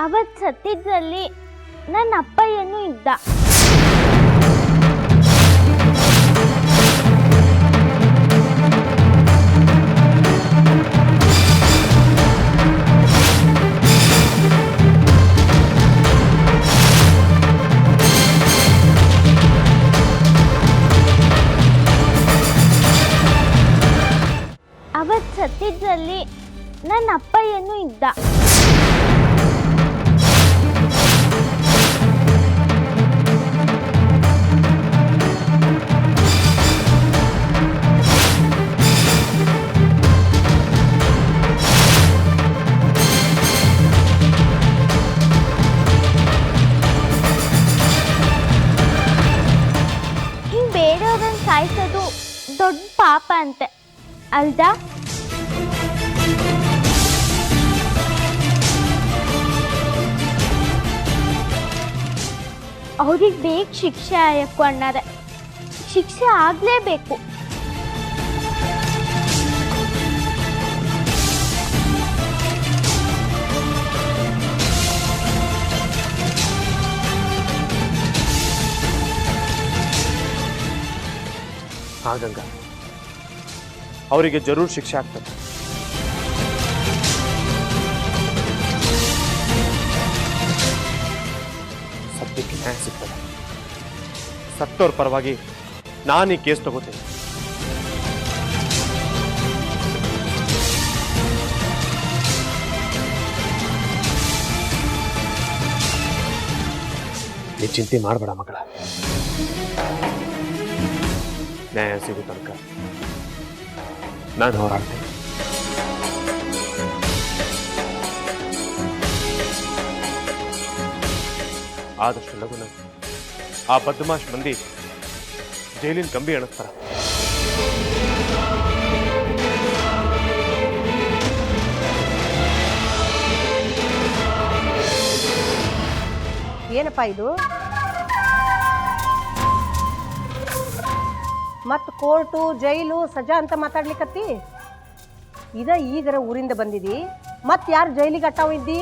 ಅವತ್ತು ಸತ್ತಿದ್ರಲ್ಲಿ ನನ್ನ ಅಪ್ಪಯ್ಯನೂ ಇದ್ದ. ಅವತ್ತು ಸತ್ತಿದ್ರಲ್ಲಿ ನನ್ನ ಅಪ್ಪಯ್ಯನೂ ಇದ್ದ. ಹಿಂಗೆ ಬೇರೆಯವ್ರನ್ನ ಸಾಯಿಸೋದು ದೊಡ್ಡ ಪಾಪ ಅಂತೆ ಅಲ್ದಾ? ಅವ್ರಿಗೆ ಬೇಗ ಶಿಕ್ಷೆ ಆಯಕ್ಕೂ ಅಣ್ಣಾರೆ, ಶಿಕ್ಷೆ ಆಗಲೇಬೇಕು. ಹಾಗಂಗ ಅವರಿಗೆ ಜರೂರ್ ಶಿಕ್ಷೆ ಆಗ್ತದೆ. ಸತ್ಯಕ್ಕೆ ನ್ಯಾಯ ಸಿಗ್ತದೆ. ಸತ್ತೋರ್ ಪರವಾಗಿ ನಾನು ಈ ಕೇಸ್ ತಗೋತೀನಿ. ನೀ ಚಿಂತೆ ಮಾಡಬೇಡ ಮಗಳ, ನ್ಯಾಯ ಸಿಗೋ ತನಕ ನಾನು ಹೋರಾಡ್ತೇನೆ. ಆದಷ್ಟು ಲಗುನ ಆ ಬದ್ಮಾಶ್ ಮಂದಿ ಜೈಲಿನ ಕಂಬಿ ಎಣಿಸ್ತಾರ. ಏನಪ್ಪ ಇದು? ಮತ್ ಕೋರ್ಟು ಜೈಲು ಸಜಾ ಅಂತ ಮಾತಾಡ್ಲಿಕ್ಕತ್ತಿ? ಈಗರ ಊರಿಂದ ಬಂದಿದಿ, ಮತ್ ಯಾರು ಜೈಲಿಗೆ ಅಟ್ಟಾವ ಇದ್ದಿ?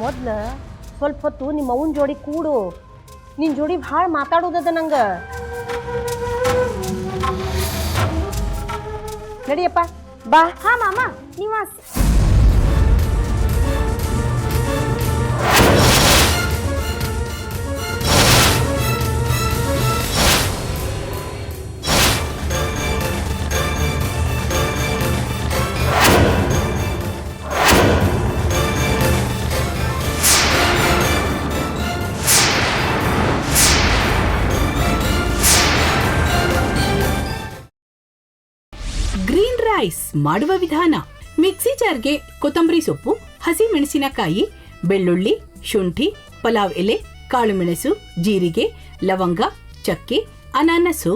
ಮೊದ್ಲ ಸ್ವಲ್ಪ ಹೊತ್ತು ನಿಮ್ಮ ಅವನ ಜೋಡಿ ಕೂಡು. ನಿನ್ ಜೋಡಿ ಭಾಳ ಮಾತಾಡೋದದ ನಂಗ. ನಡಿಯಪ್ಪ ಬಾ. ಹಾ ಮಾಮ, ನಿವಾಸ್. ಗ್ರೀನ್ ರೈಸ್ ಮಾಡುವ ವಿಧಾನ: ಮಿಕ್ಸಿ ಜಾರ್ಗೆ ಕೊತ್ತಂಬರಿ ಸೊಪ್ಪು, ಹಸಿ ಮೆಣಸಿನಕಾಯಿ, ಬೆಳ್ಳುಳ್ಳಿ, ಶುಂಠಿ, ಪಲಾವ್ ಎಲೆ, ಕಾಳುಮೆಣಸು, ಜೀರಿಗೆ, ಲವಂಗ, ಚಕ್ಕೆ, ಅನಾನಸು,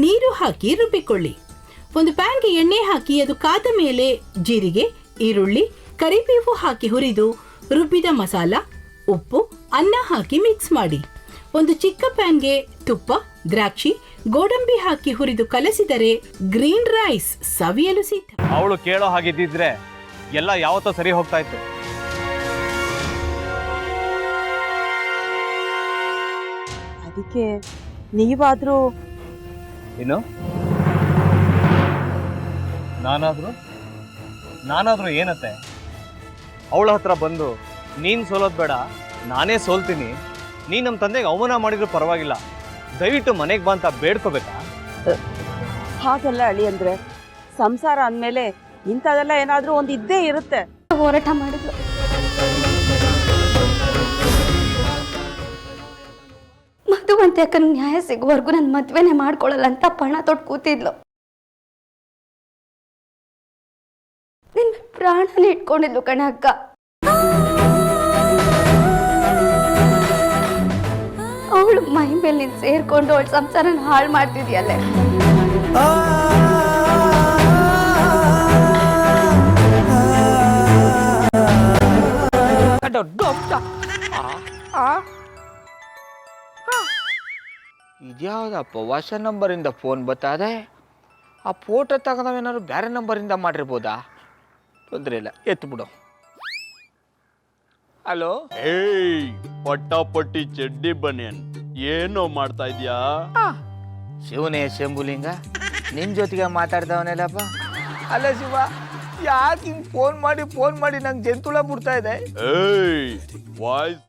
ನೀರು ಹಾಕಿ ರುಬ್ಬಿಕೊಳ್ಳಿ. ಒಂದು ಪ್ಯಾನ್ಗೆ ಎಣ್ಣೆ ಹಾಕಿ ಅದು ಕಾದ ಮೇಲೆ ಜೀರಿಗೆ, ಈರುಳ್ಳಿ, ಕರಿಬೇವು ಹಾಕಿ ಹುರಿದು ರುಬ್ಬಿದ ಮಸಾಲ, ಉಪ್ಪು, ಅನ್ನ ಹಾಕಿ ಮಿಕ್ಸ್ ಮಾಡಿ. ಒಂದು ಚಿಕ್ಕ ಪ್ಯಾನ್ಗೆ ತುಪ್ಪ, ದ್ರಾಕ್ಷಿ, ಗೋಡಂಬಿ ಹಾಕಿ ಹುರಿದು ಕಲಸಿದರೆ ಗ್ರೀನ್ ರೈಸ್ ಸವಿಯಲು ಸಿದ್ಧ. ಅವಳು ಕೇಳೋ ಹಾಗಿದ್ದಿದ್ರೆ ಎಲ್ಲ ಯಾವತ್ತೋ ಸರಿ ಹೋಗ್ತಾ ಇತ್ತು. ಅದಕ್ಕೆ ನೀವಾದ್ರೂ ಏನು? ನಾನಾದ್ರೂ ಏನತ್ತೆ? ಅವಳ ಹತ್ರ ಬಂದು ನೀನ್ ಸೋಲೋದ್ ಬೇಡ, ನಾನೇ ಸೋಲ್ತೀನಿ, ನೀ ನಮ್ಮ ತಂದೆಗೆ ಅವಮಾನ ಮಾಡಿದ್ರು ಪರವಾಗಿಲ್ಲ, ದಯವಿಟ್ಟು ಮನೆಗೆ ಬಾ ಅಂತ ಬೇಡ್ಕೋಬೇಕಾ? ಹಾಗೆಲ್ಲ ಅಳಿ ಅಂದ್ರೆ ಸಂಸಾರ ಅಂದಮೇಲೆ ಇಂಥದೆಲ್ಲ ಏನಾದ್ರೂ ಒಂದು ಇದ್ದೇ ಇರುತ್ತೆ. ಹೋರಾಟ ಮಾಡಿದ್ಲು. ಮಧುವಂತೆ ಅಕ್ಕನ ನ್ಯಾಯ ಸಿಗುವವರೆಗೂ ನನ್ನ ಮದ್ವೆನೆ ಮಾಡ್ಕೊಳ್ಳಲ್ಲ ಅಂತ ಪಣ ತೊಟ್ಟು ಕೂತಿದ್ಲು. ನಿನ್ನ ಪ್ರಾಣನ ಇಟ್ಕೊಂಡಿದ್ಲು ಕಣ ಅಕ್ಕ. ಅವಳು ಮೈ ಮೇಲೆ ನೀನು ಸೇರ್ಕೊಂಡು ಅವಳ ಸಂಸಾರನ ಹಾಳು ಮಾಡ್ತಿದ್ಯಲ್ಲೇ. ಇದ್ಯಾವುದಪ್ಪ ಹೊಸ ನಂಬರಿಂದ ಫೋನ್ ಬತ್ತಾದೆ? ಆ ಫೋಟೋ ತಗೊಂಡವೇನಾದ್ರು ಬೇರೆ ನಂಬರಿಂದ ಮಾಡಿರ್ಬೋದಾ? ತೊಂದರೆ ಇಲ್ಲ, ಎತ್ತು ಬಿಡು. ಹಲೋ, ಏಯ್ ಪಟ್ಟಾಪಟ್ಟಿ ಚಡ್ಡಿ ಬನಿಯನ್ ಏನೋ ಮಾಡ್ತಾ ಇದ್ಯಾ? ಶಿವನೇ ಶಂಭುಲಿಂಗ, ನಿನ್ ಜೊತೆಗೆ ಮಾತಾಡ್ದವನೆಲ್ಲಪ್ಪ. ಅಲ್ಲ ಶಿವ, ಯಾಕೆ ಹಿಂಗೆ ಫೋನ್ ಮಾಡಿ ನಂಗೆ ಜಂತುಳ ಬಿಡ್ತಾ ಇದೆ? ಏಯ್ ವಾಯ್ಸ್